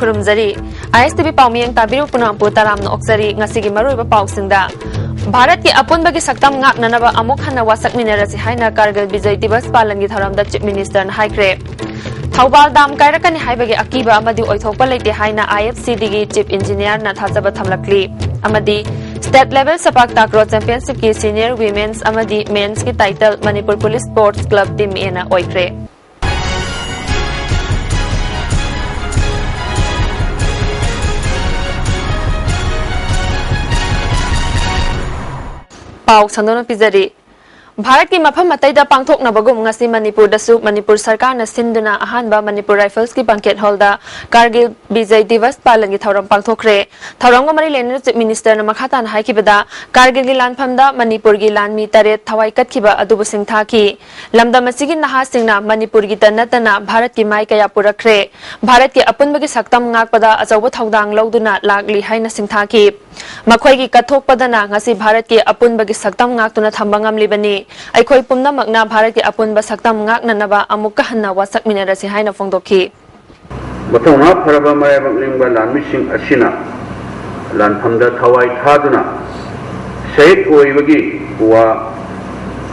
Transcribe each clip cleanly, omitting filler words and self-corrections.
खुरुमजरी ISTV पाउमियंग ताबिरु पुनांपु तारामन ओक्सरी ngasi gi maruiba pausingda Bharat की अपुनबगी सक्तम ngaknanaba amuk hanna wasak minerasi haina Kargil Vijay Divas palangi thoramda Chief Minister na haikre Thawbal dam kairakani haibagi akiba amadi oithokpa leite haina IFCD gi Chief Engineer na thajaba thamlakli amadi State level Sapak Takraw Championship ki Senior Women's amadi Men's ki title Manipur Police Sports Club team ena oikre पाउ संदोन पिजरी भारत की मफम मतैदा पांगथोकनबगुम ngasi Manipur dasu Manipur सरकार na sinduna ahanba Manipur Rifles ki banquet hall da Kargil Vijay Divas palangi thoram pangthokre thoram ga mari lena Chief Minister na makhatan haikibada Kargil gi lanpham da Manipur gi lanmi taret thawai katkiba adubu singtha ki lamda masigi naha singna Manipur gi tanatana Bharat ki mai kaya purakre Bharat ki apunbagi saktam ngakpada achawa thaudang loduna lagli haina singtha ki makhoi gi kathokpadana ngasi Bharat ki apunbagi saktam ngaktuna thambangam libani Aikoi pumna magna Bharat ki apunba saktam ngaknanaba amukka hanna wasak minarasi haina fongdokhi Matona paraba mayabak lingba lanmising asina lanphamda thawai thaduna sahit oibagi wa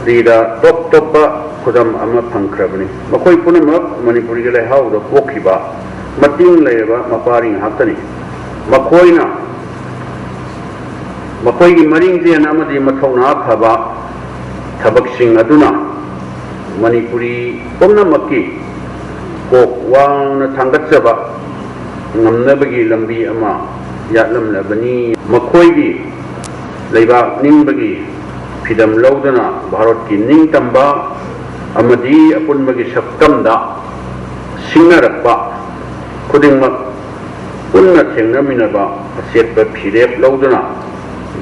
rida top toppa khudam ama phangkrabani makhoi punamak Manipuri ge lehau da pokhiba mating leba maparing hatani makhoina makhoi gi maring je namadi mathona phaba Tabaksing aduna Manipuri pumnamaki kok wang na tanggatsaba ngamnabagi lambi ama yatlam labani makhoigi leibak ningbagi pidam laudana Bharat ki ningtamba amadi apunbagi saktamda singnarakpa khudingmak unna thengnaminaba asetba phirep laudana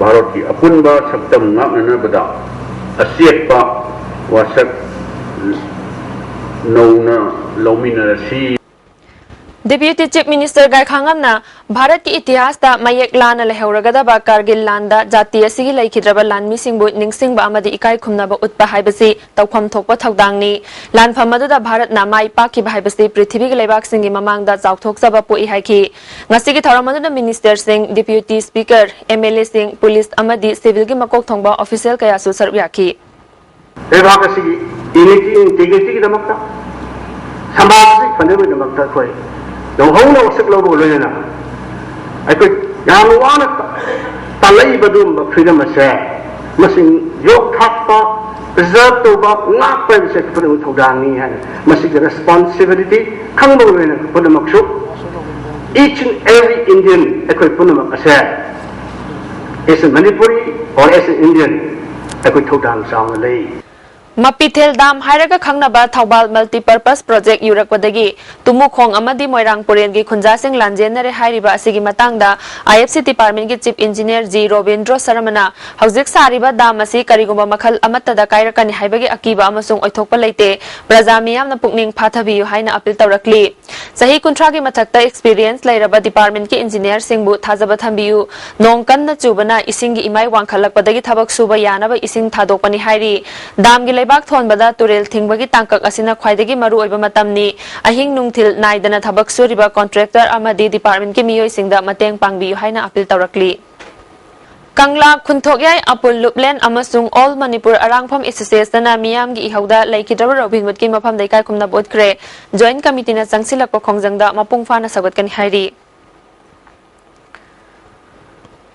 Bharat ki apunba saktam ngaknanabada Asiatpa wasak nauna lauminarasi Deputy Chief Minister Gai Khangamna Bharat ki itihas da mayek lana lehauragada ba Kargil landa jatiya sigi laikhidraba lanmi singbu ningsingba amadi ikai khumnaba utpa haibasi tawkham thokpa thaudangni lanpham aduda Bharat na mai pakki haibasi prithvi gi leibak singi mamangda chawthokjaba poi haiki ngasi gi thoram aduda Minister Singh Deputy Speaker MLA Singh Police amadi civil gi makok thongba official kaya su sarb yaki leibak asigi unity integrity gi damakta samaj phanebe damakta khoi Dong hong na wasak logo loyana. Ako yang wana talay badum ba freedom ase. Masing yok thakpa preserve to ba ngak pa se pun uthodang ni han. Masing responsibility khang bo loyana pun maksud. Each and every Indian ako pun ase. As a Manipuri or as an Indian ako uthodang sang lay. Mapithel dam hairaga khangnaba Thawbal multi-purpose project yurakwadagi tumukhong amadi moirang puren gi khunja sing lanjenare hairiba asigi matangda IFC department gi chief engineer G Robindra Saramana hauzik sariba dam asi karigumba makhal amatada kairakani haibagi akiba amasung oithokpa leite praja miyamna pukning phathabi haina appeal tawrakli sahi kuntra gi mathakta experience lairaba department gi engineer singbu thajaba thambiu nong kanna chubana isingi imai wangkhalakpadagi thabak suba yanaba ising thadokpani hairi dam gi Bak thon bada turel thingbagi tangkak asina khwaidagi maru oiba matamni ahing nungthil naidana thabak suriba contractor amadi department ki miyoi singda mateng pangbi haina appeal tawrakli Kangla Kunthokyai Apul Luplen amasung All Manipur Arangpham Association na miyam gi ihauda laikhidraba robingmut ki mafam daikai kumna bodkre joint committee na changsilakpa khongjangda mapungfa na sagotkani hairi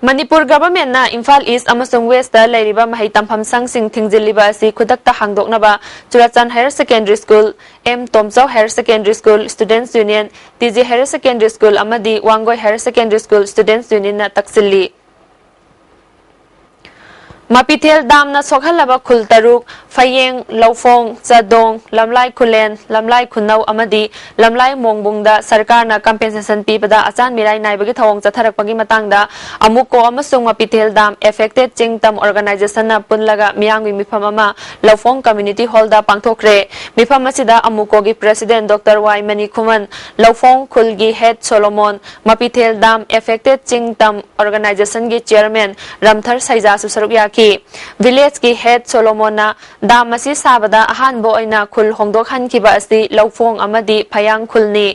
Manipur government na Imphal East amasung West da lairiba mahai tampham sangsing thingjiliba asi khudakta hangdoknaba Churachan Higher Secondary School M Tomchau Higher Secondary School Students Union TJ Higher Secondary School amadi Wangoi Higher Secondary School Students Union na taksilli Mapithel dam na sokhalaba khul taruk Fayeng Laufong Chadong Lamlai Khulen Lamlai Khunau amadi Lamlai Mongbungda sarkar na compensation pibada achan mirai naibagi thawong chatharakpagi matangda amuko amasung Mapithel dam affected chingtam organization na punlaga miyangwi mifam ama Laufong community hall da pangthokre mifam asida amuko gi president Dr. Y Mani Khuman Laufong khulgi head Solomon Mapithel dam affected chingtam organization gi chairman Ramthar Saija su saruk yaki ki village ki head Solomona dam asi sabada ahan bo oina khul hongdok han ki ba asi lofong amadi phayang khulni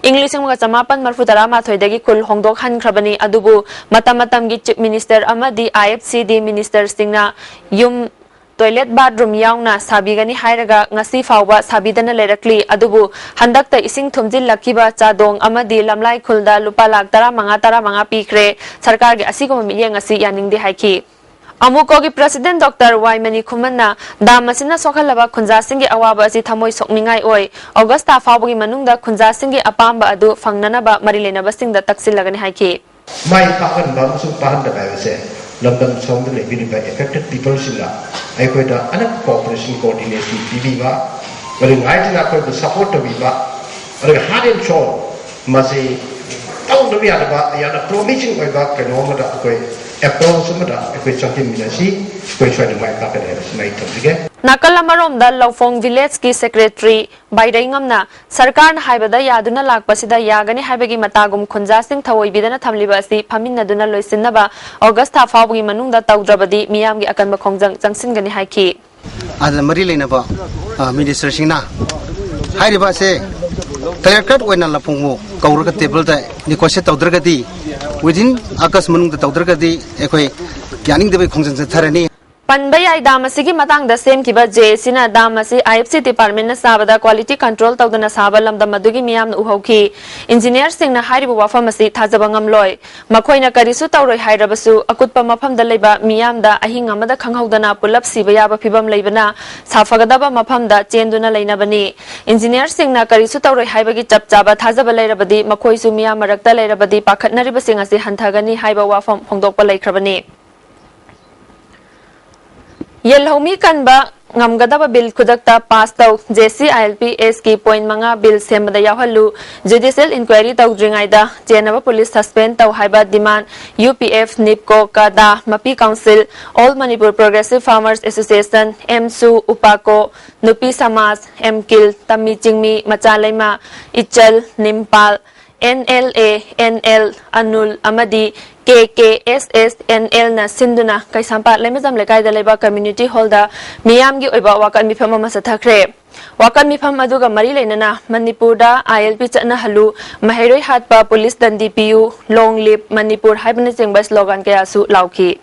English nga chamapan marfutara ma thoidagi khul hongdok han khrabani adubu matam gi chief minister amadi IFCD minister singna yum toilet bathroom yauna sabigani hairaga ngasi fawba sabidana lerakli adubu handakta ising thumjil lakiba chadong amadi lamlai khulda lupa lak tara manga pikre sarkar gi asigoma miyeng asi yaningde haiki Amuko gi President Dr. Waimani Khumana damasina sokhalaba khunja singi awaba asi thamoi sokningai oi Augusta fawgi manungda khunja singi apamba adu fangnanaba marilenaba singda taksilagani haiki mai pakan ba musu pahan da ba se London song the by affected people sila ai ko da anak cooperation coordination PB ba bari ngai na ko support to ba bari hadin show masi tau do ya ba ya da promission ko ba ke no ma da ko approach ma da ko chantin minasi ko shwa de mai pakan da mai to dige Nakalamarom da Lofong village ki secretary Baidaingamna sarkar haibada yaduna lakpasida yagani haibagi matagum khunja sing thawoi bidana thamliba asi phaminaduna loisinaba August fawgi manungda tawdrabadi miyamgi akanba khongjang changsingani haiki adamari leinaba minister singna hairiba se collected oina lapungmu kaurga table da negotiate tawdragadi within akas manungda tawdragadi ekoi yaning debai khongjang tharani Panbayai Damasigi Matang the same Kiba J. Sina Damasi IFC Department Sabada Quality Control Tawdana Sabalam the Madugi Miam Uhoki Engineer Sing na Haribu Wafamasi Tazabangam Loy Makoina Karisu Tauroi Hydrabasu Akutpa Mapam the Leba Miam da Ahingamada Kanghodana Pulap Sibaya Pibam Lebana Safagadaba Mapam da Chenduna Lainabani Engineer Sing na Karisu Tauroi Hybagi Chapchaba Tazabalerabadi Makoisu Miam Marakta Lerabadi Pakatnariba Singasi Hantagani Hyba Wafam Hongdopa Laikrabani Yelhomi kanba ngamgadaba bill kudakta pass taw JCILPS ki point manga bill sembada yawhalu judicial inquiry taw dringaida Chenaba police suspend taw haiba demand UPF NIPCO kada Mapi Council All Manipur Progressive Farmers Association MSU Upako Nupi Samas MKIL Tami Chingmi Machalema Ichal Nimpal NLA NL Anul Amadi KKSSNL na sinduna kay sampa lemezam lekay daleba community hall da miyamgi oiba wakan mifam masathakre wakan mifam aduga marilena na Manipur da ILP chana halu maheroi hatpa police dandi PU long live Manipur haibna chengba slogan kaya su lauki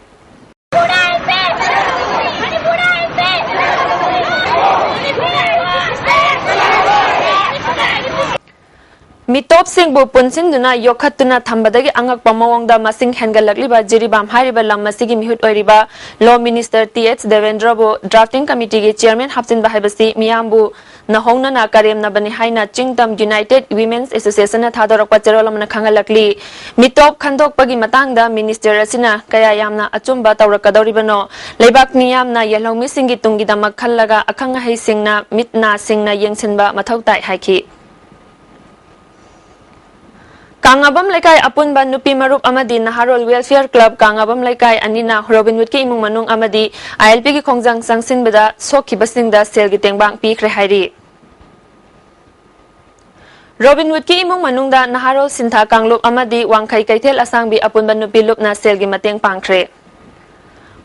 Mitop sing bu punsin duna yokhatuna thambadagi angak pamawangda masing hengalakliba jiribam hariba lam masigi mihut oiriba law minister TH Devendra bu drafting committee ge chairman hapsin bahibasi miyambu nahongna na karem na bani haina chingtam United Women's Association na thadorakpa cherolamna khangalakli mitop khandok pagi matangda minister asina kaya yamna achumba tawrakadoribano leibak niyamna yelongmi singi tungi damak khallaga akhanga hai singna mitna singna yengsinba mathautai haiki Kangabam Laikai Apunba Nupi Marup Amadi Naharol Welfare Club Kangabam Laikai Anina Robin Wood ki imung manung Amadi ILP ki khongjang sangsin beda sokhi basingda sel gi tengbang pi khre hairi Robin Wood ki imung manungda Naharol Sintha Kanglup Amadi Wangkhai Kaithel Asangbi Apunba Nupi Lupna sel gi mateng pangkhre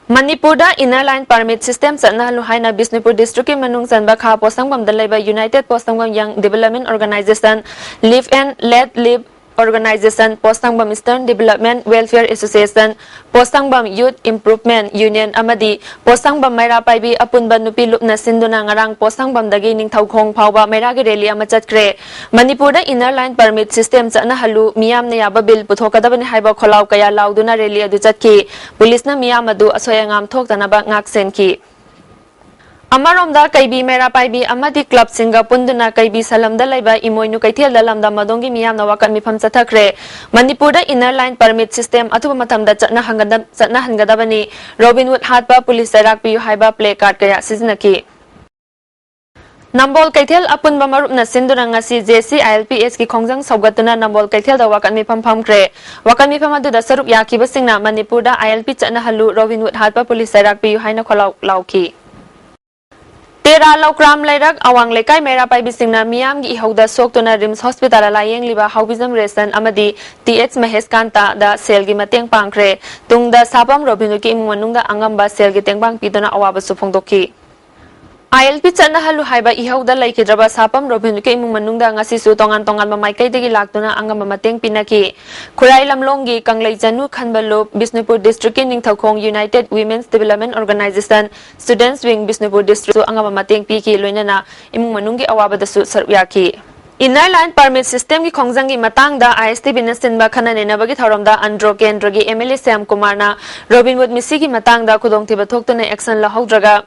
Manipurda inner line permit system chana luhaina Bisnupur district ki manung chanba kha posangbam dalaiba United Posangbam Young Development Organization Live and Let Live Organization Posangbam Eastern Development Welfare Association Posangbam Youth Improvement Union Amadi Posangbam Maira Paibi Apunba Nupi Lupna Sinduna Ngarang Posangbam Dagi Ningthaukhong Phawba Maira gi rally ama chatkre Manipurda inner line permit system chana halu miyam ne yaba bill puthokadabani haiba kholaw kaya lauduna rally adu chatki police na miyam adu asoyangam thoktanaba ngaksen ki Amaromda Kaibi Mera Paibi Amadi Club Singa Punduna Kaibi Salamda Laiba Imoinu Kaithel Dalamda Madongi Miyam Nawakan Mifam Chathakre Manipurda inner line permit system atuba matamda chana hangadabani Robin Wood Hatpa Police Sarak Piyu Haiba play card kaya sizinaki Nambol Kaithel Apunba Marupna Sinduna ngasi JCILPS ki khongjang saugatuna Nambol Kaithel da wakan mifam phamkre wakan mifam adu da sarup yakiba singna Manipurda ILP chana halu Robin Wood Hatpa Police Sarak Piyu haina kholau lauki Tera Lokram Lairak Awang Lekai Mera Pai Bisingna Miam Gi Hauda Soktuna Rims Hospital Layeng Liba Haubism Resan Amadi TH Mahesh Kanta da Selgi Mateng Pangkre Tungda Sabam Robinuki Imunga Angamba Selgi Tengbang Pidona Awaba Supongdoki ILP Chana Halu Haiba Ihauda Laikidraba Sapam Robinuki Imunga Ngasisu Tongan Tongan Mamaikai Degi Laktuna Angamba Mateng Pinaki Kurai Lamlongi Kanglai Janu Khanbalu Bisnupur District in Ningthokong United Women's Development Organization Students Wing Bisnupur District Angamba Mateng Piki Loinana Imungi Awaba the Suit Saryaki Inner line permit system ki khongjang matang da ISTV nasin ba khana ne nabagi thorom da andro kendra gi MLA Sam Kumar na Robin Wood misi ki matang da khudong thiba thok tuna action la haudraga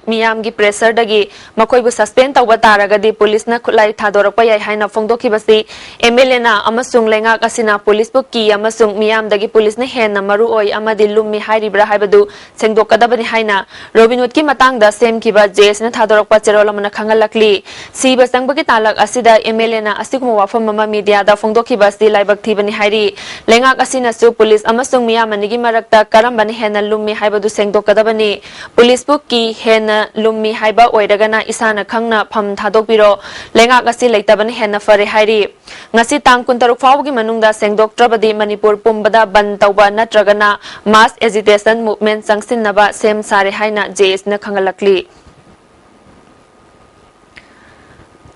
Miyam gi pressure dagi makoi bu suspend tawba taraga di police na khulai thadorok pa yai haina phongdoki basi MLA na amasung lenga kasina police bu ki amasung miyam dagi police na hen na maru oi amadi lummi hairi bra haibadu sengdok kadabani haina Robin Wood ki matang da sem ki ba JS na thadorok pa cherola mana khangalakli si ba sangbagi talak asida MLA na asikuma wafam mama media da phongdoki basi laibak thibani hairi lenga kasina su police amasung miyam anigi marakta karambani hen na lummi haibadu sengdok kadabani police bu ki hen Lummi Haiba Oidagana Isana Kangna Pam Tadokbiro Lenga Gasi Laitabani Hena Fare Hairi Ngasi Tang Kuntaruk Fawgi Manungda Sengdok Trabadi Manipur Pumbada Ban Tauba Natragana Mass Agitation Movement Sangsin Naba Sem Sare Haina JS na Kangalakli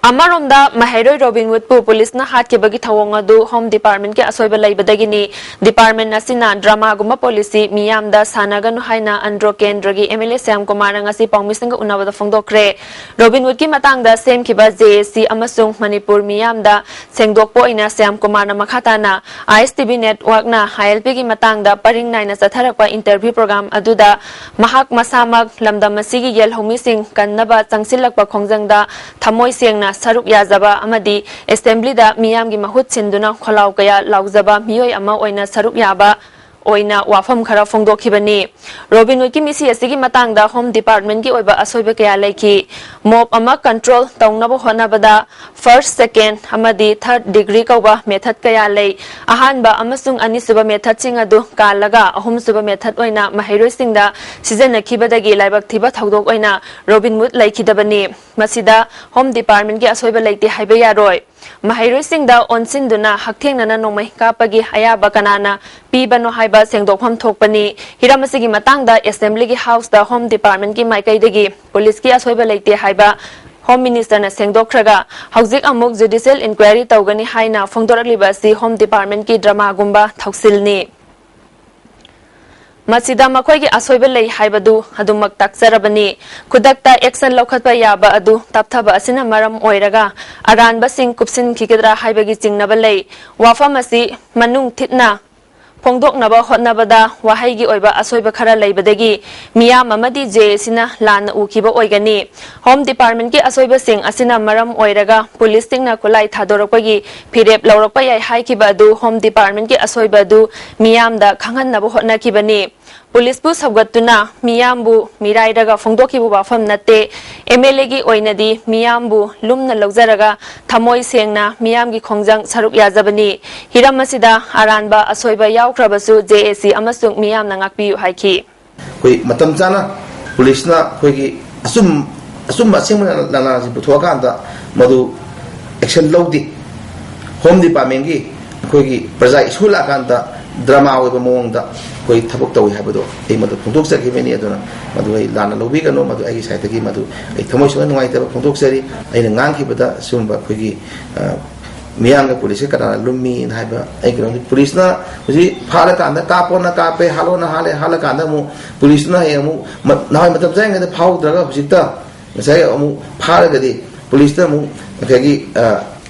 Amaromda Mahairoi Robin Wood pu police na hat ke bagi thawong adu home department ke asoiba laibadagini department nasina drama guma policy miyam da sanaganu haina andro kendragi MLA Sam Kumar ngasi pangmisanga unawada phongdokre Robin Wood ki matang da sem ki ba JC amasung Manipur miyam da sengdokpo ina Sam Kumar na makhata na ISTV network na ILP ki matang da paring nai na satharakpa interview program aduda mahak masamak lamdam masigi yel homi sing kannaba changsilakpa khongjang da thamoi sengna Saruk Yazaba Amadi Assembly da Miyam gi mahut sinduna kholau kaya lauzaba miyoi ama oina Saruk Yaba oina wafam khara phongdokhibani Robin Wood ki misi asigi matang da Home Department ki oiba asoiba kaya laiki mob ama control taungnabo honabada first second amadi third degree kauba method kaya lei ahanba amasung anisuba method singadu kalaga ahum suba method oina mahairoi singda season khibadagi laibak thiba thaudok oina Robin Wood laikidabani masida Home Department ki asoiba laiti haiba yaroi Mahairoi singda onsinduna hakthengna nomai kapagi ayaba kanana pibano haiba sengdokpham thokpani hiramasigi matangda assembly gi house da Home Department ki maikaidagi police ki asoiba leite haiba Home Minister na sengdokraga hauzik amuk judicial inquiry tawgani haina phongdorakliba si Home Department ki drama gumba thoksilni Masida makhoi gi asoiba lei haibadu adumak takserabani khudakta action lokhatpa yaba adu tapthaba asina maram oiraga aranba sing kupsin khikidra haibagi chingnaba lei wafam asi manung thitna phongdoknaba hotnabada wahaigi oiba asoiba khara leibadagi miyam amadi je sina lan ukhiba oigani Home Department ki asoiba sing asina maram oiraga police singna kulai thadorakpagi phirep laurakpa yai haikhiba adu Home Department ki asoiba du miyam da khangannaba hotnakibani Police bu sabgatuna miyambu mirairaga phongdokhibu wafam natte MLA gi oinadi miyambu lumna laujaraga thamoi sengna miyamgi khongjang saruk yazabani hiramasida aranba asoiba yaukrabasu JAC amasung miyamna ngakpiu haiki koi matam chana police na koi gi asum asengna lana ji buthoka anda madu action lodi Home Department gi koi gi praja isula kanta drama oiba mongda koi thabuk tawi habado ei madu phongdok saki meni aduna madu ei lana lobi gano madu ai side gi madu ei thamoi sunga nuai ta phongdok sari ai ngang ki bada sumba koi gi miyang ga police ka lummi haiba ai gro police na ji phala ka anda ka pona ka pe halo na hale hala ka anda mu police na ai mu na matam jang ga phau draga hujita sai mu phala ga di police na mu gi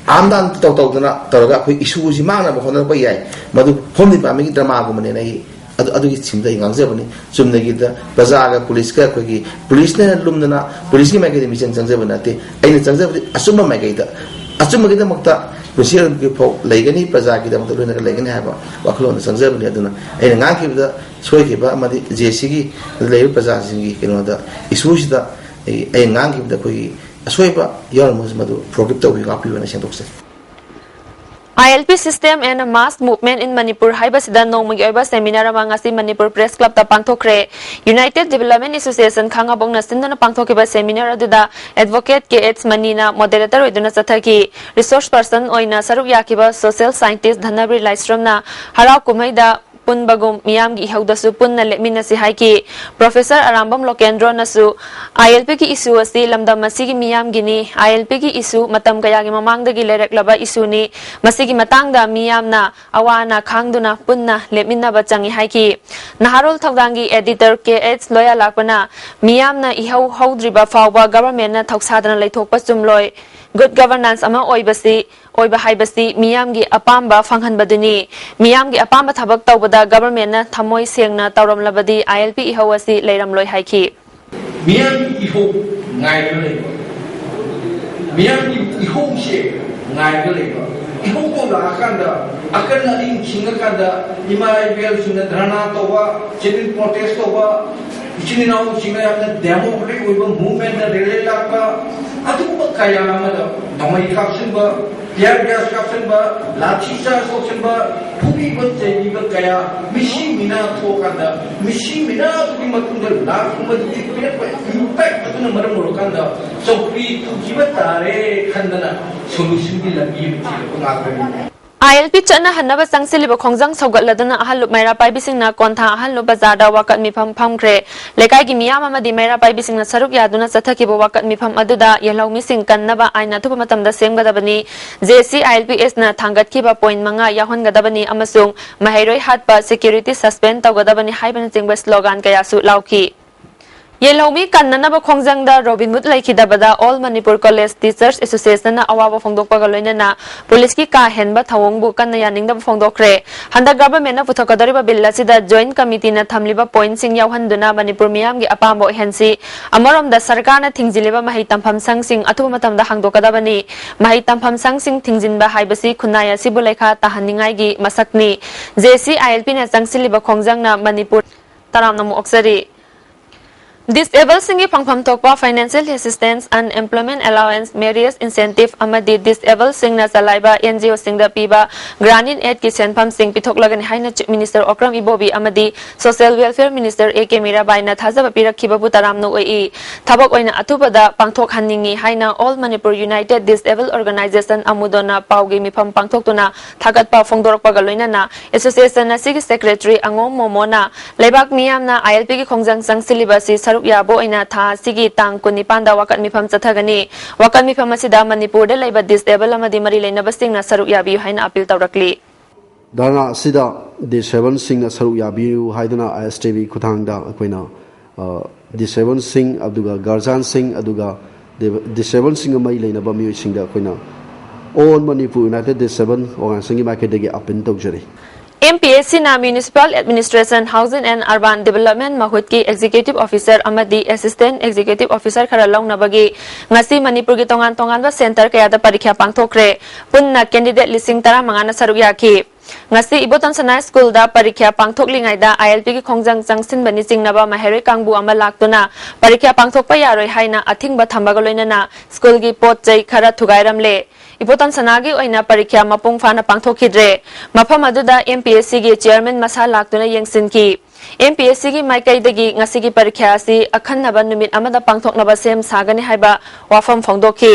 amdan tawdana tawga koi issue ji mana ba hona ba yai madu Home Department gi drama gu mane nai adu gi chimda ingangjabani chumnagi da bazaga police ka koi police na lumna police gi mai gi mission changjabana te aina changjabadi asumma mai gi da asumma gi da makta police gi pho laigani bazaga gi da makta luna laigani haba wakhlo na changjabani aduna aina ngaki da soi gi ba amadi JC gi lei bazaga singi kino da issue da ai ngaki da koi asoiba yormus madu progrip tawi gapi wana sendokse ILP system and a mass movement in Manipur haibasida nongmagi oiba seminar amang asi Manipur Press Club ta pangthokre United Development Association khangabong na sindana pangthokiba seminar aduda advocate KH Manina moderator oiduna chathaki resource person oina saruk yakiba social scientist Dhanabri Laistrom na harau kumaida pun bagum miyam gi haudasu pun na lemina si haiki Professor Arambam Lokendro nasu ILP ki issue asi lamda masigi miyam gini ILP ki issue matam kaya gi mamangda gi lereklaba issue ni masigi matangda miyam na awana khangduna punna lemina bachangi haiki Naharol thogdangi editor KH Loya lakpana miyam na ihau haudriba fawba government na thoksadana leithokpa chumloi good governance ama oibasi oiba haibasi miyam gi apamba fanghan baduni miyam gi apamba thabak tawbada government na thamoi sengna tawram labadi ILP ihawasi leiram loi haiki miyam iho ngai le miyam iho she ngai le iho ko la kanda akan na ing singa kanda imai bel singa dharana toba chenin protest toba ichini nau singa yapna democratic oiba movement na rele lakpa atu ko kaya namada namai caption ba Tiar gas kapsen ba, lathi charge option ba, pugi ba jadi ba kaya misi mina to kanda, misi mina tu di matunda laku ma di pina pa impact tu na maram rokanda, so free tu jiba tare khandana solution di lagi ko ngakari. ILP chana hanaba sangsiliba khongjang sogatladana ahalup maira paibisingna kontha ahalup bazada wakat mifam phamkre lekai gi miyam amadi maira paibisingna saruk yaduna chathakiba wakat mifam aduda yelau mising kannaba aina thupa matamda semgadabani JC ILPS na thangatkiba point manga yahongadabani amasung mahairoi hatpa security suspend tawgadabani haibana jingba slogan kaya su lauki Yelomi kannanaba khongjangda Robin Hood laikidabada All Manipur College Teachers Association na awaba phongdokpa galoina na police ki ka henba thawongbu kanna yaningda phongdokre handa government na puthakadariba bill asida joint committee na thamliba point sing yawhanduna Manipur miyam gi apambo hensi amarom da sarkar na thingjiliba mahai tampham sangsing athuba matamda hangdokadabani mahai tampham sangsing thingjinba haibasi khunaya sibulaikha tahaningai gi masakni JC ILP na sangsiliba khongjang na Manipur taramnamu oksari Disabled singi pangpam tokpa financial assistance and employment allowance various incentive amadi disabled sing na salaiba NGO sing da piba granin aid ki senpam sing pithok lagani haina chief minister Okram Ibobi amadi social welfare minister AK Mirabai na thajaba pirakhiba butaram no oi thabak oina atubada pangthok hanningi haina All Manipur United Disabled Organization amudona paugi mifam pangthok tuna thagatpa phongdorokpa galoina na association na sigi secretary angom momona leibak miyam na ILP ki khongjang sangsilibasi Yabo ina tha sigi tang kunipanda wakat mifam chathagani wakat mifam asida Manipur de laiba disable amadi mari leina basing na saruk yabi haina appeal tawrakli dana sida disable sing na saruk yabi haiduna ISTV kuthangda akoina disable sing aduga garjan sing aduga disable sing mai leina ba mi sing da akoina All Manipur United Disable Organization market degi appeal tawjari MPSC na Municipal Administration Housing and Urban Development Mahut ki Executive Officer amadi Assistant Executive Officer kharalong nabagi ngasi Manipur gi tongan ba center kaya da parikha pangthokre punna candidate lising tara mangana saruk yaki ngasi Ibotan Sana School da parikha pangthoklingai da ILP ki khongjang jangsin bani jingnaba maheroi kangbu ama laktuna parikha pangthokpa yaroi haina athingba thambaga loina na school gi pot chai khara thugairamle Ibotan Sanagi oina parikha mapung fana pangthokidre mafam aduda MPSC gi chairman masa laktuna yengsinki MPSC gi maikaidagi ngasi gi parikha asi akhannaba numit amada pangthoknaba sem sagani haiba wafam phongdokhi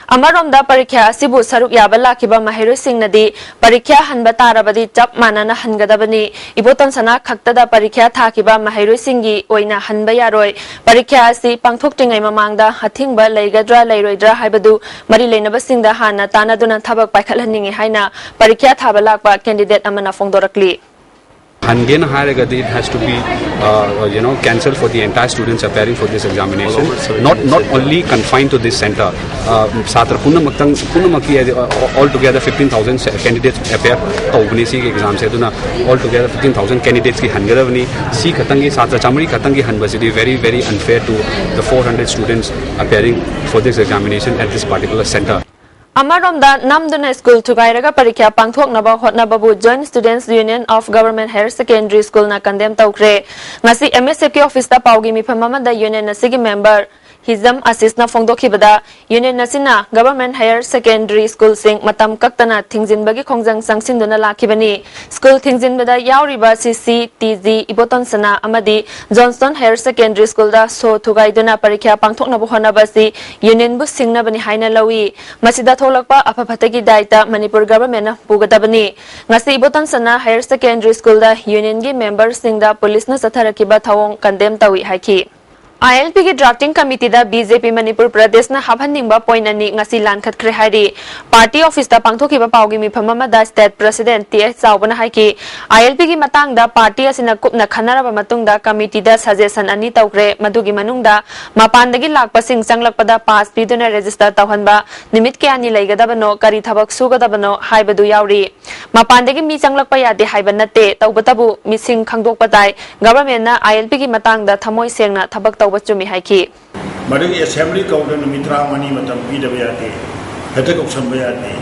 Amaromda parikha asibu saruk yabala kiba mahiro sing nadi parikha hanba tarabadi chap manana hangadabani Ibotan Sana khaktada parikha thakiba mahiro singi oina hanba yaroi parikha asi pangthok tingai mamangda hathingba leigadra leiroidra haibadu mari leinaba singda hana tanaduna thabak paikhalhaningi haina parikha thabalakpa candidate amana phongdorakli Hangen it has to be cancelled for the entire students appearing for this examination. Not only confined to this center. Satra altogether 15,000 candidates appear to UNESI exams. Altogether 15,000 candidates ki hangaravani. Si khatangi satra chamari khatangi hanbasidi very unfair to the 400 students appearing for this examination at this particular center. Amaromda namduna school tugairaga parikha pangthoknaba hotnababu Joint Students Union of Government Higher Secondary School na condemn tawkre ngasi MSFK office ta paugi mifam amada union na sigi member Hizam Asisna Fongdokhibada Union Nasina Government Higher Secondary School Sing Matam Kaktana Thingzinbagi Khongjang Sangsinduna Lakibani School Thingzinbada Yauriba CC TZ Iboton Sana Amadi Johnston Higher Secondary School da So Thugaiduna Parikya Pangthokna Buhonabasi Union Bu Singnabani Haina Lawi Masida Tholakpa Apapatagi Daita Manipur Government Pugadabani Ngasi Iboton Sana Higher Secondary School da Union gi members Singda Police na Satharakiba Thawong Condemn Tawi Haki ILP की drafting committee दा BJP Manipur प्रदेश ना हाबहनिंगबा point अनि ngasi लानखतख्रे हाइरि party office दा पांगथोखिबा Pawgi मिफम अमदा state president TS चावबना हाइकि ILP की मतंग दा party असिना कुपना खनरबा मतुंग दा committee दा सजेशन अनि तौग्रे मदुगी मनुंग दा मापानदगी लाकपसिंग चंगलकपदा पास पिदुना रजिस्टर तौहनबा निमित के अनि लैगदबनो करी थबक सुगदबनो हाइबदु यावरि मापानदगी मी चंगलकपा यादे हाइबा नते तौबतबु मिसिंग खंगदोकपदाय गवर्नमेंट ना ILP की मतंग दा थमोय सेंगना थबक Chumi Haiki. Madagi Assembly Code and Mitra Mani Matam Pidavayati, Petako Sambayati,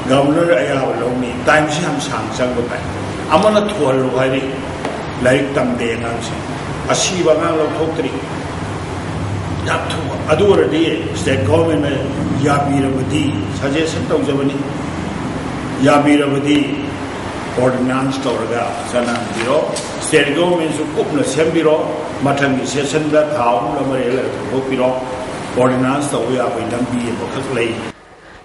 Governor Ayavalomi, Time Sham Sang Sangopai, Amana Tualu Hari, like Tam De Nancy, Asiva Nalo Tokri, Yatu, Adura De, State Government Yabiravadi, Suggestion of Zavani, Yabiravadi, Ordinance Toraga, Sanan Biro, State Government Sukupna Sembiro, Matang Session that Town, Lamarella, Hopiro, Ordinance, the way up in Dambi and Bockley.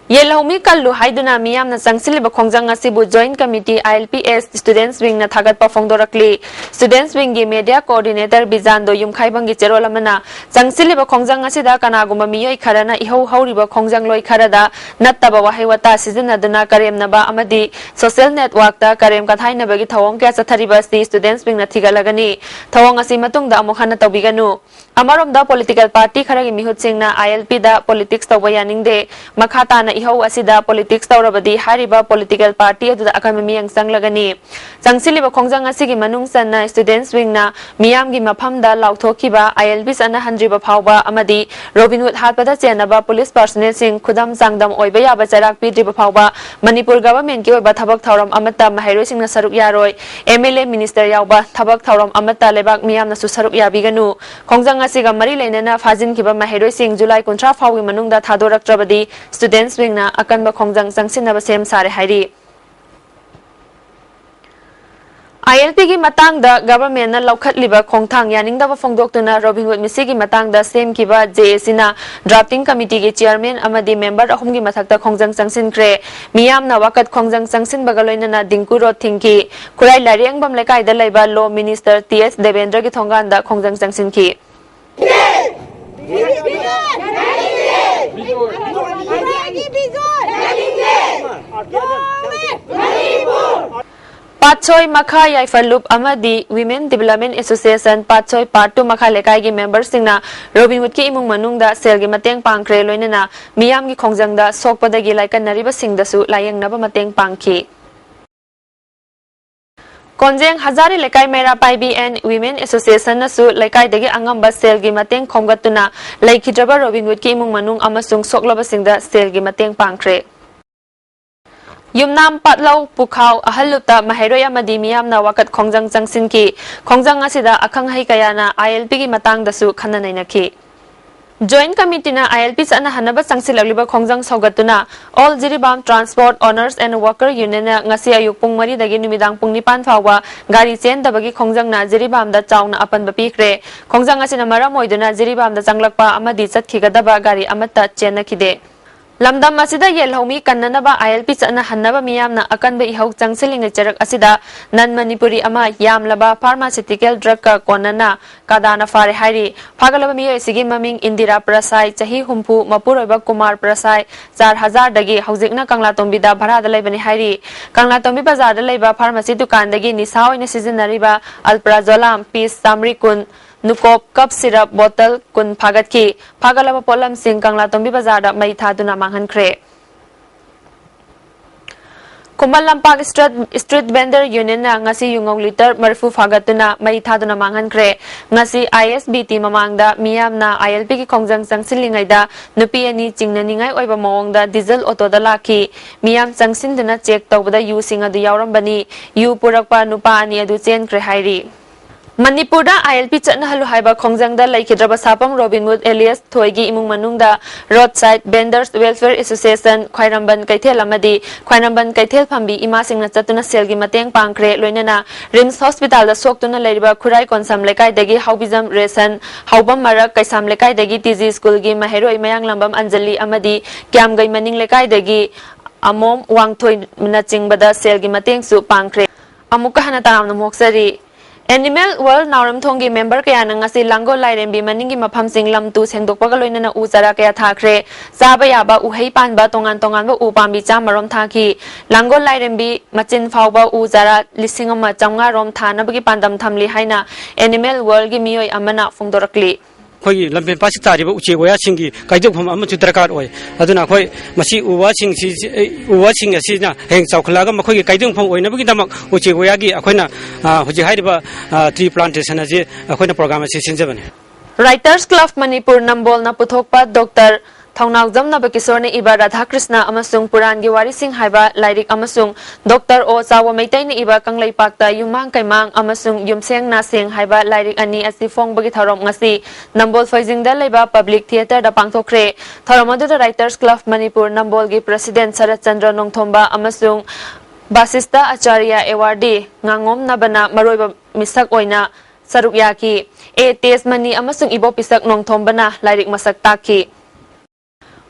Yellomi Kalu Haiduna Miam na Sangsiliba Kongjang Asibu Joint Committee ILPS Students Wing na Tagat Pafongdorakli Students Wing gi Media Coordinator Bizando Yumkhaibangi Cherolamana Sangsiliba Kongjang Asida Kanaguma Miyo Ikarana Iho Hauriba Kongjang Loi Karada Nattaba Wahewata Season Aduna Karem Naba Amadi Social Network da Karem Kathaina Bagi Thawong Kya Satharibasti Students Wing na Tigalagani Thawong Asimatung da Amukhana Tawbiganu Amarom da Political Party Kharagi Mihut Singh na ILP da Politics Tawayaning de Makhata na Iho Asida Politics Taurabadi Hariba Political Party adu Akami ang Sanglagani Sangsiliba Kongjang Asigi Manungsan na Students Wing na Miyam gi Mafam da Lauthokiba ILP sana Handriba Phawba Amadi Robin Hood Hatpada Chenaba Police Personnel Sing Khudam Sangdam Oiba Yaba Charak Pidriba Phawba Manipur Government ki Oiba Thabak Thauram Amata Mahairoi Sing na Saruk Yaroi MLA Minister Yauba Thabak Thauram Amata Lebak Miyam na su Saruk Yabiganu Kongjang Asiga Mari Lainana Fazin kiba Mahairoi Sing July Kontra Phawi Manungda Thadorak Trabadi Students Wing na Akanba Kongjang Sangsinaba Sem Sare Hairi ILP gi matang da government na laukhatliba khongthang yaningdaba phongdoktuna Robin Hood Misi gi matang da sem kiba JAC na drafting committee gi chairman amadi member ahum gi mathakta khongjang sangsin kre miyam na wakat khongjang sangsin bagaloina na dingku ro thingki khurai lariang bam lekai da laiba law minister TS Devendra gi thongan da khongjang sangsin ki Patsoy Makha Yaifalup Amadi Women Development Association Patsoy Part 2 Makha Lekai gi members singna Robin Hood ki imung manung da sel gi mateng pangkre loinana miyam gi khongjang da sokpada gi laikan nariba singda su layang naba mateng pangki Konjeng Hazari Lekai Mera Pai BN Women Association na su Lekai dagi angamba sel gi mateng khomgatuna laikhidraba Robin Hood ki imung manung amasung soklaba singda sel gi mateng pangkre Yumnam Patlau Pukhau Ahaluta Mahairoi Amadi Miyam na wakat khongjang sangsin ki khongjang asida akhang hai kayana ILP gi matang dasu khananai nakhi Joint Committee na ILP sana hanaba sangsilagliba khongjang saugatuna All Jiribam Transport Owners and Worker Union na ngasi ayuk pung 3 dagi numidang pung 9 phawba gari chen dabagi khongjang na Jiribam da chauna apan bapikre khongjang asina maram oiduna Jiribam da changlakpa amadi chatkigadaba gari amata chenakhide Lamdam asida yelhomi kannanaba ILP sana hannaba miyamna akanba ihau changselinga charak asida nan Manipuri ama yamlaba pharmaceutical drug ka konana kadana fare hairi phagalaba miyo sigi maming Indira Prasai chahi humpu mapuroiba Kumar Prasai 4000 dagi haujikna Kanglatombi da bharada laibani hairi Kanglatombi bazar da laiba pharmacy dukan dagi nisa oina sizinariba alprazolam piece samrikun Nukop cup syrup bottle kun phagat ki phagalaba polam sing Kanglatombi bazar da mai thaduna manghan kre Kumbal Lampak Street Vendor Union na ngasi yungong liter marfu phagatuna mai thaduna manghan kre ngasi ISBT mamangda miyam na ILP ki khongjang sangsilingai da nupi ani chingnaningai oiba mawongda diesel auto da laki miyam sangsinduna check tawbada yu singa du yawrambani yu purakpa nupa ani adu chen kre hairi Manipur ILP chana halu haiba khongjang da laikhidraba sapam Robin Hood alias Thoigi imung manungda Roadside Vendors Welfare Association Khairamban Kaithel amadi Khairamban Kaithel phambi ima singna chatuna selgi mateng pangkre loinana Rims Hospital da soktuna leiriba Khurai Konsam lekai dagi Haubizam Resan Haubam Marak Kaisam lekai dagi TG School gi Maheroi Mayang Lambam Anjali amadi Kyamgai Maning lekai dagi Amom Wangthoi na chingbada selgi mateng su pangkre amuka hana taram na moksari Animal World Nauram Thongi member kaya nang ngasi langgo lairembi maningi mafam sing lamtu sengdokpa galoina na uzara kaya thakre saba yaba uhei panba tongan tongan ba upambi chamarom thaki langgo lairembi machin phawba uzara lisingama chamnga rom thana bagi pandam thamli haina Animal World gi miyoi amana phongdorakli khoi lambe pasi tariba uche goya singi kaidok pham am chu darkar oi aduna khoi masi uwa sing asi na heng chawkhlaga makhoi kaidok pham oina bagi damak uche goya gi akhoina hoji haiba tree plantation aje akhoina program ase sinjabane Writers Club Manipur Nambol na puthokpa Dr. Thaunau Jamna Bakisore Iba Radha Krishna amasung Puran gi wari sing haiba lairik amasung Dr. O Chawa Meitai ni Iba Kanglai Pakta Yumang Kaimang amasung Yumseng na sing haiba lairik ani asi phong bagi tharom ngasi Nambol Faizing da laiba Public Theatre da pangthokre tharom adu Writers Club Manipur Nambol gi President Sarat Chandra Nongthomba amasung Basista Acharya Awardee ngangom na bana maroiba misak oina saruk yaki e tes mani amasung ibo pisak Nongthombana lairik masak taki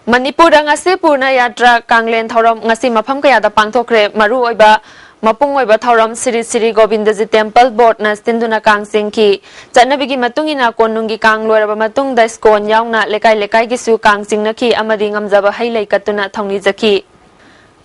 Manipur ngasi purna yatra kanglen thorom ngasi mafam kaya da pangthokre maru oiba mapung oiba thorom Sri Govindaji Temple Board na stinduna kang singki chanabigi matungina konungi kang loiraba matung da skon yaungna lekai gi su kang singna ki amadi ngamjaba hailai katuna thongni jaki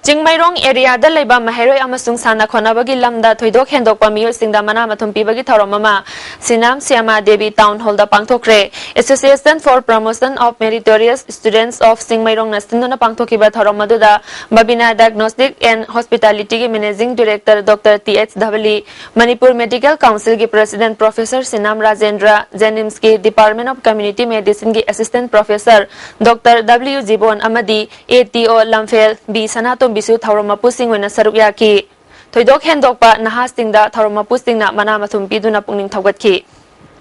Chingmairong area da laiba Maheroi amasung sana khonabagi lamda thoidok hendokpa miyoi singda mana mathum pibagi thoromama Sinam Siama Devi Town Hall da pangthokre Association for Promotion of Meritorious Students of Singmairong na sinduna pangthokiba thoromaduda Babina Diagnostic and Hospitality gi Managing Director Dr. TH Dhavali Manipur Medical Council gi President Professor Sinam Rajendra Jenims gi Department of Community Medicine gi Assistant Professor Dr. W Jibon Amadi ATO Lamphel B Sanato bisu thauroma pusing wena saruk yaki thoidok hendokpa nahastingda thauroma pusingna mana mathum piduna pungning thawgatki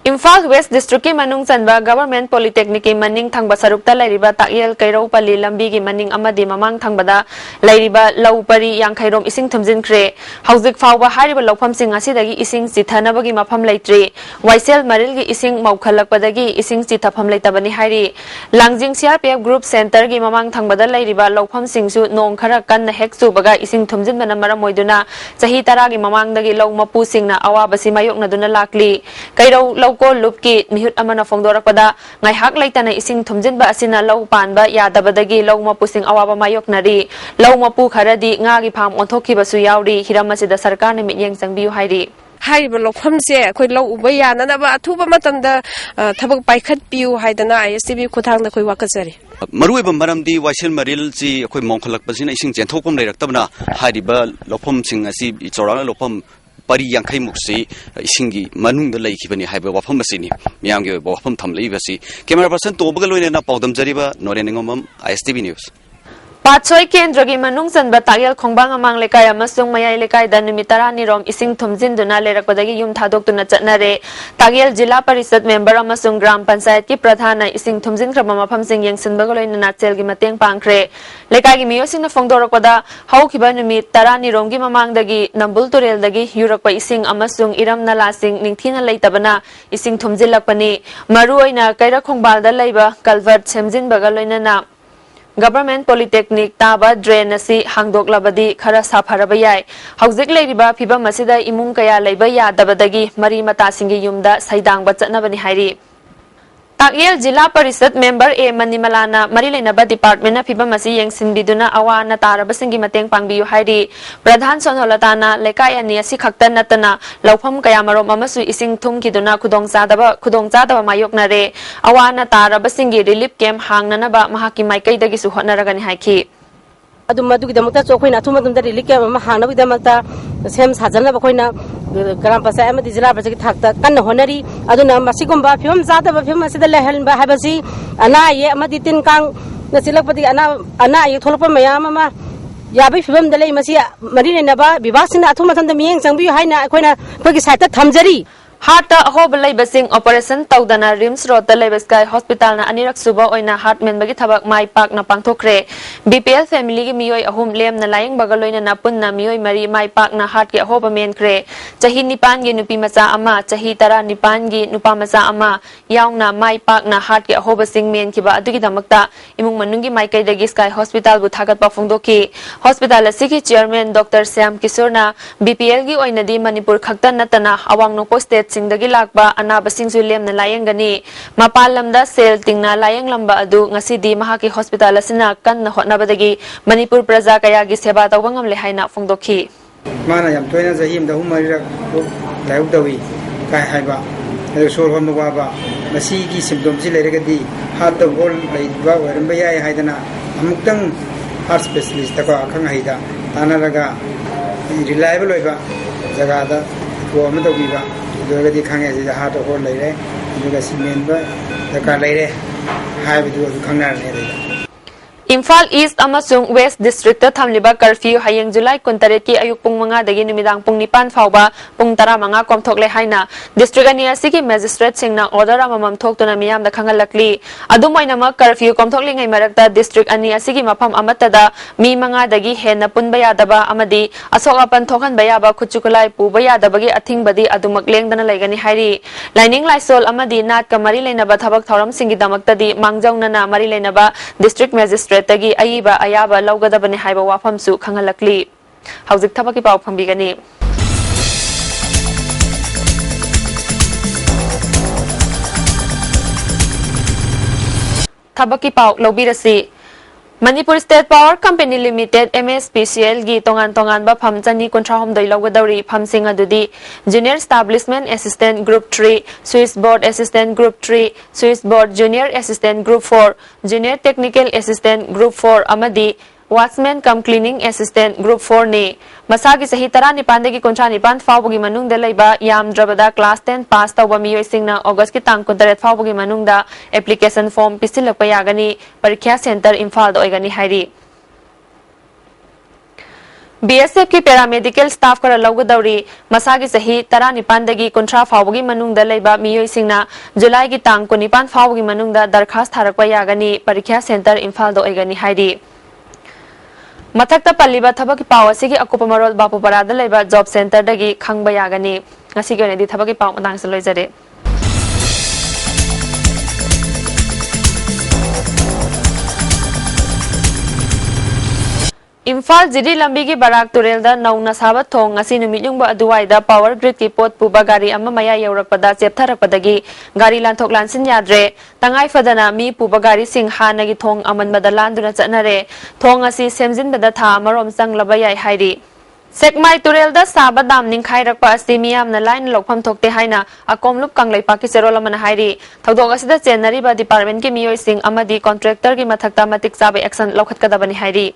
Imphal West District ki manung chanba Government Polytechnic ki maning thangba sarukta lairiba Takyel Kairau Pali lambi gi maning amadi mamang thangbada lairiba laupari yangkhairom ising thumjin khre hauzik phawba hariba lokpham sing asidagi ising chithanabagi mafam leitri Waisel Maril gi ising maukhalakpadagi ising chithapham leitabani hairi Langjing CRPF Group Center gi mamang thangbada lairiba lokpham singsu nong khara kanna heksu baga ising thumjin bana mara moiduna chahi taragi mamangdagi lawmapu singna awabasi mayokna duna lakli Kairau ko lupki mihut amana phongdorakpada ngaihak laitana ising thumjinba asina law panba yadabadagi lawma pusing awaba mayok nari lawma pu kharadi ngagi pham onthokhiba su yauri hiramasida sarkar ne mityeng changbiu hairi Haiba lokhamse khoi law uba yananaba athuba matamda thabak paikhat piu haidana ISTV khuthangda khoi wakasari Maruiba maramdi Waisel Maril ji khoi mongkhalakpasina ising jenthokpam leiraktabna hariba lopham sing asi chorana lopham Pari Yankai Muksi, Singi, Manung the Lake, even Hyper Wafam Masini, Miangi, Wafam Tam Legacy, camera person to Bugalo and Apodam Zariba, Noreningum, ISTV News. Patsoy Kendragi Manung San Batayal Kongbang amang lekay amasung mayay lekay da numitarani rom ising thumjin duna lerakpadagi yum thadok tuna chatnare Tagyal Jila Parisad member amasung Gram Panchayat ki pradhana ising thumjin krama mafam sing yengsin bagaloy na natsel gi mateng pangkre lekay gi miyosing na phongdorakpada hawkiba numit tarani rom gi mamangdagi Nambul Turel dagi yurakpa ising amasung Iram Nalasing ningthina leitabana ising thumjin lakpani maruoina kaira khongbal da leiba Calvert semjin bagaloy na Government Polytechnic taba drain asi hangdok labadi khara sapharaba yai hauzik leiriba phiba masida imung kaya leiba yadabadagi mari mata singi yumda saidang bachatnabani hairi Takyel Jila Parisad member A Manimalana Marilenaba Department na phiba masi yengsin biduna awana taraba singi mateng pangbiyu hairi Pradhan Sonolatana lekay ani asi khaktan natana lawpham kaya marom amasu ising thumkiduna khudongchadaba mayok nare awana taraba singi relief camp hangnanaba mahaki maikaidagi su hotnaragani haiki Madugidamata Chokoina Tumadunda Relica Mahanabidamata Sam Sajana Bakoina Grampasa Emma Dizra Takta Kan Honori Aduna Masigumba Film Zata Film the Lehel Bahabasi Anaya Maditin Kang Nasilapati Ana Tolopa Mayama Yabi Film the Lay Masia Marina Naba Bivasina Tumatan the Ming Sambu Haina Quina Pakisata Tamjari Heart ahob laibasing operation tawdana Rims Road da laibaskai hospital na anirak suba oina heart men bagi thabak mai pak na pangthokre BPL family gi miyoi ahum lem na laying bagaloina na punna miyoi mari mai pak na heart gi ahob men kre chahi nipan gi nupi macha ama chahi tara nipan gi nupa macha ama yaungna mai pak na heart gi ahob sing men kiba adugi damakta imung manungi mai kai dagi sky hospital bu thagat pa phongdoki hospital asigi chairman Dr. Sam Kisorna BPL gi oina di Manipur khakta natana awang no state singdagi lakba anaba singsu lem na layang gani mapal lamda sel tingna layang lamba adu ngasidi mahaki hospital asina kan na hotnabadagi Manipur praja kaya gi seba tawangam le haina phongdokhi mana yam toina jahim da humari rak layu dawi kai haiba sor hon ba masi gi symptoms leragadi hat da gol leiba waramba yai haidana amuktang heart specialist ta ka khang haida tanaraga reliable oiba jaga da ko am da biba dogadi khang ya heart hol leire duga cement ba daka leire hai bidu khangna ne Imphal East amasung West District ta thamliba curfew hayeng July 28 ki ayuk pung manga dagi numidang pung 9 fawba pung 15 komthok le haina district ani asigi magistrate singna order amamam thoktuna miyam da khangalakli adumoina ma curfew komthok lingai marakta district ani asigi mafam amatada mi manga dagi henna punba yadaba amadi asoka pan thokan bayaba khuchukulai puba yadabagi athing badi adumak lengdana laigani hairi lining laisol amadi nat kamari leinaba thabak thoram singi damakta di mangjaunana mari leinaba district magistrate tagi aiba ayaba laugadabani haiba wafamsu khangalakli hauzik thabaki pau phambigani thabaki pau lobirasi Manipur State Power Company Limited MSPCL gi tongan ba pham chani kontra hom doi logadori pham sing adudi Junior Establishment Assistant Group 3 Swiss Board Assistant Group 3 Swiss Board Junior Assistant Group 4 Junior Technical Assistant Group 4 amadi Watchman cum Cleaning Assistant Group 4 ni masagi sahi tara nipan dagi kontra nipan fawbugi manung da laiba yam drabada class 10 pass tawba miyoi singna August ki tang 19 fawbugi manung da application form pisilakpa yagani parikya center Imphal da oigani hairi BSF ki paramedical staff kara laugadori masagi sahi tara nipan dagi kontra fawbugi manung da laiba miyoi singna July ki tang 19 fawbugi manung da darkhas tharakpa yagani parikya center Imphal da oigani hairi Mathakta Paliba Thabaki Power Sigi Akupamarol Bapu Parada Leba Job Center Dagi Khangba Yagani Ngasigi Onedi Thabaki Power Matang Salojare Imphal Jidi Lambigi Barak Turelda Nauna Sabat Thong Ngasi Numilyungba Aduwaida Power Grid ki pot puba gari amma maya yaurakpada cheptharakpadagi gari lanthok lansin yadre tangai fadana mi puba gari sing hanagi thong amanbada landuna chanare thong asi semjinbada tha marom changlaba yai hairi Sekmai Turelda Saba Dam Ningkhai Rakpa Asi Miyam na line lokpham thokte haina akomlup kanglai paki serola mana hairi thodok asida chenari ba department ki miyoi sing amadi contractor ki mathakta matik chabe action lokhatkadabani hairi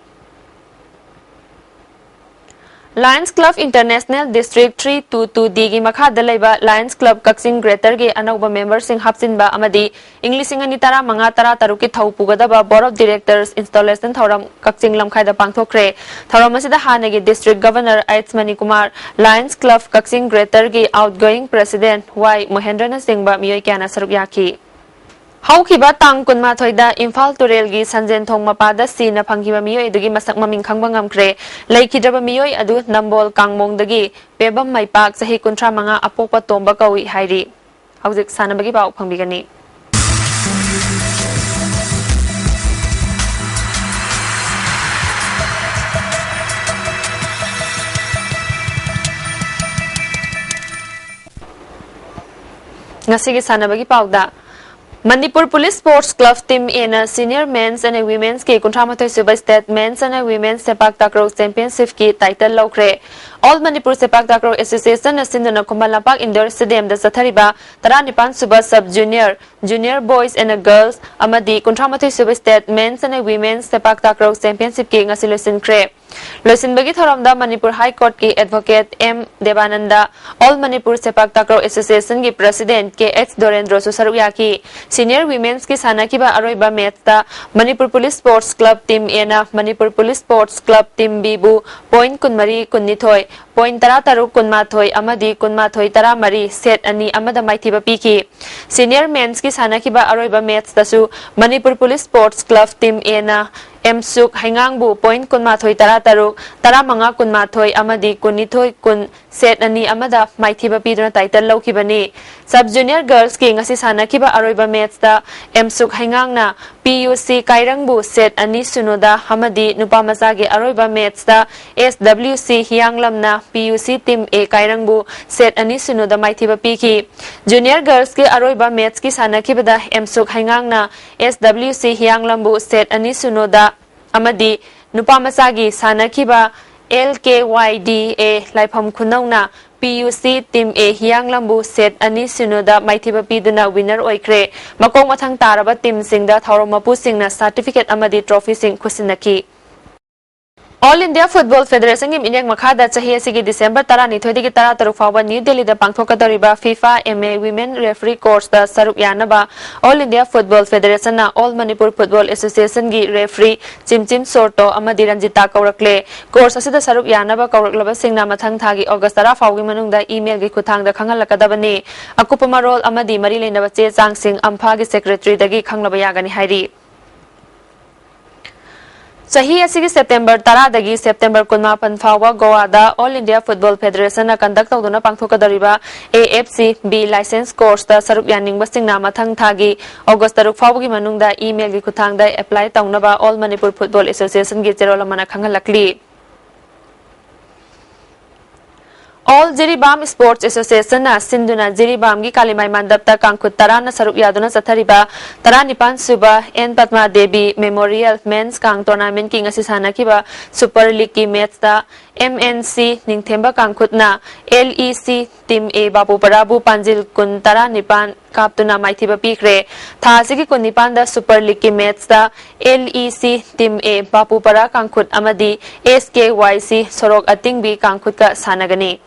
Lions Club International District 322D gi makha dalaiba Lions Club Kaksing Greater gi anauba member sing hapsinba amadi English ingani tara manga tara taruki thau pugadaba board of directors installation thoram Kaksing lamkhai da pangthokre thoram asida hanagi district governor Aits Mani Kumar Lions Club Kaksing Greater gi outgoing president Y Mohendrana Singba miyoi kyana saruk yaki Haukiba tang kunma thoida Imphal Turel gi sanjen thong mapada sina phangkiba miyoi dugi masak maming khangba ngamkre leikidraba miyoi adu nambol kangmong dagi pebam maipak sahi kuntra manga apokpa tomba kawi hairi hauzik sanabagi pau phangbigani ngasigi sanabagi pauda Manipur Police Sports Club Team in a Senior Men's and Women's ki Kuntramathoi Suba State Men's and Women's Sepak Takraw Championship ki title lokre All Manipur Sepak Takraw Association asinduna Kumbalapak Indoor Stadium da sathariba Taranipan Suba Sub Junior Junior Boys and Girls amadi Kuntramathoi Suba State Men's and Women's Sepak Takraw Championship ki ngasilosin kre Loisinbagi thoramda Manipur High Court ki Advocate M Devananda All Manipur Sepak Takraw Association ki President KX Dorendro Susaruyaki Senior Women's ki sanakiba aroiba match da Manipur Police Sports Club Team A na Manipur Police Sports Club Team B bu point kunmari kunnithoi point tara-taruk kunmathoi amadi kunmathoi taramari set ani amada maithiba piki. Senior men's ki sanakiba aroiba match tasu Manipur Police Sports Club Team A na Emsuk Haingangbu point kunmathoi tara-taruk taramanga kunmathoi amadi kunithoi kun set ani amada maithiba piduna title laukibani. Sub junior girls ki ngasi sanakiba aroiba match ta Emsuk Haingang na PUC Kairangbu set ani sunoda hamadi nupamasa aroiba match ta SWC Hianglam na PUC Team A Kairangbu set ani sunoda maithiba piki. Junior girls ki aroiba match ki sanakibada Emsuk Haingang na SWC Hianglambu set ani sunoda amadi nupamasa sanakiba LKYDA Laifam Kunong na PUC Team A Hianglambu set ani sunoda maithiba piduna winner oikre. Makong mathang taraba team singda thauromapu singna certificate amadi trophy sing khusinaki. All India Football Federation ki minyang makhada chahi asigi December 12 ki 13 fawba New Delhi da pangthokadariba FIFA MA Women Referee Course da saruk yanaba All India Football Federation na All Manipur Football Association gi referee Chimchim Sorto amadi Ranjita kaurakle course asida saruk yanaba kauraklaba singna mathang thagi August 10 fawgi manungda email gi khuthang da khangalakadabani akupa marol amadi mari leinaba che chang sing ampha gi secretary dagi khanglaba yagani hairi. Chahi asigi September 10 dagi September 18 fawba Goa da All India Football Federation na conduct tawduna pangthokadariba AFC B license course da saruk yaning basingna mathang thagi August 3 fawgi manungda email gi khuthang da apply tawnaba All Manipur Football Association gi cherolamana khangalakli. All Jiribam Sports Association na Sinduna Jiribam gi Kalimai Mandapta Kangkhut Tarana saruk yaduna sathariba Taranipan Suba N Padma Devi Memorial Men's Kang Tournament ki ngasi sanakiba Super League ki match da MNC Ningthemba Kangkhut na LEC Team A Bapu Parabu Panjil Kun Taranipan kaptuna maithiba pikre tha asigi kunipan da Super League ki match da LEC Team A Bapu Para Kangkhut amadi SKYC Sorok Atingbi Kangkhut ka sanagani.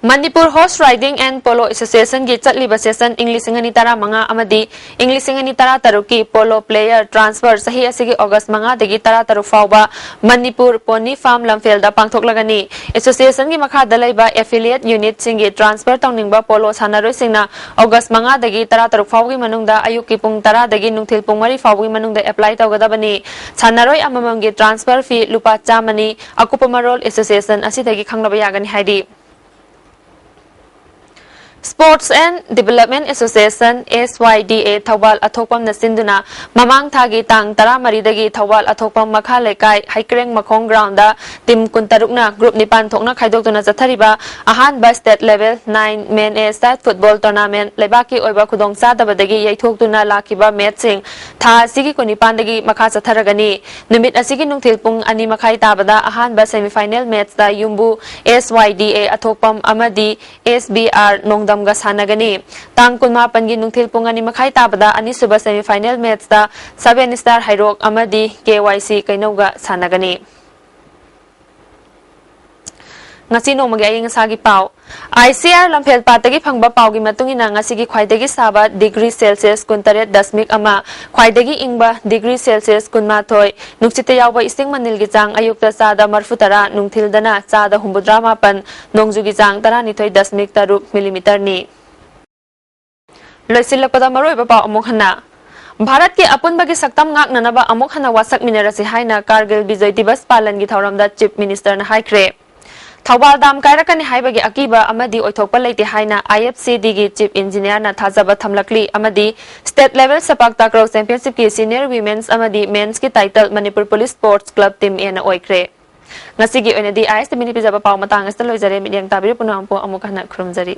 Manipur Horse Riding and Polo Association gi chatliba session English ngani tara manga amadi English ngani tara taruki polo player transfer sahi asigi August manga dagi tara taru fawba Manipur Pony Farm Lamphel da pangthoklagani association gi makha dalaiba affiliate unit singi transfer tawningba polo sanaroi singna August manga dagi tara taru fawgi manungda ayuki pung tara dagi nungthil pung mari fawgi manungda apply tawgadabani sanaroi amamam gi transfer fee lupa chamani akupa marol association asidagi khanglaba yagani haidi. Sports and Development Association SYDA Thawal Athokpam na sinduna mamang thagi tang taramari dagi Thawal Athokpam makha lekai Haikreng Makhong ground da team kuntarukna group nipan thokna khaidoktuna jathariba ahanba state level 9 men A state football tournament lebaki oiba khudongcha dabadagi yaithoktuna lakiba matching tha sigi kunipan dagi makha chatharagani numit asigi nungthil pung ani makhai tabada ahanba semi-final match da Yumbu SYDA Athokpam amadi SBR Nongdamga sanagani tang kunma pangi nungthil pungani makhai tabada ani suba semi final match da 7 star Hairok amadi KYC kainauga sanagani. Ngasi nomagi aying sagi pau ICR Lamphel patagi phangba paugi matungina ngasigi khwaidagi saba degree Celsius 38.1 khwaidagi ingba degree Celsius 12 nukchite yawba ising manilgi chang ayukta chada marfutara nungthildana chada 8 nongjugi chang 12.3 mm ni loisilakpada maroi ba amuk hana Bharat ki apunbagi saktam ngak nanaba amuk hana wasak minerasi haina Kargil Bijay Divas palan gi thauramda Chief Minister na haikre Thawal dam kairakani haibagi akiba amadi oithokpa leite haina IFCD gi chief engineer na thajaba thamlakli amadi state level sepak takraw championship ki senior women's amadi men's ki title Manipur Police Sports Club team ena oikre ngasigi oinadi ISTV ni pijaba paw matang asta loijare midyang tabiru punampo amukana khurumjari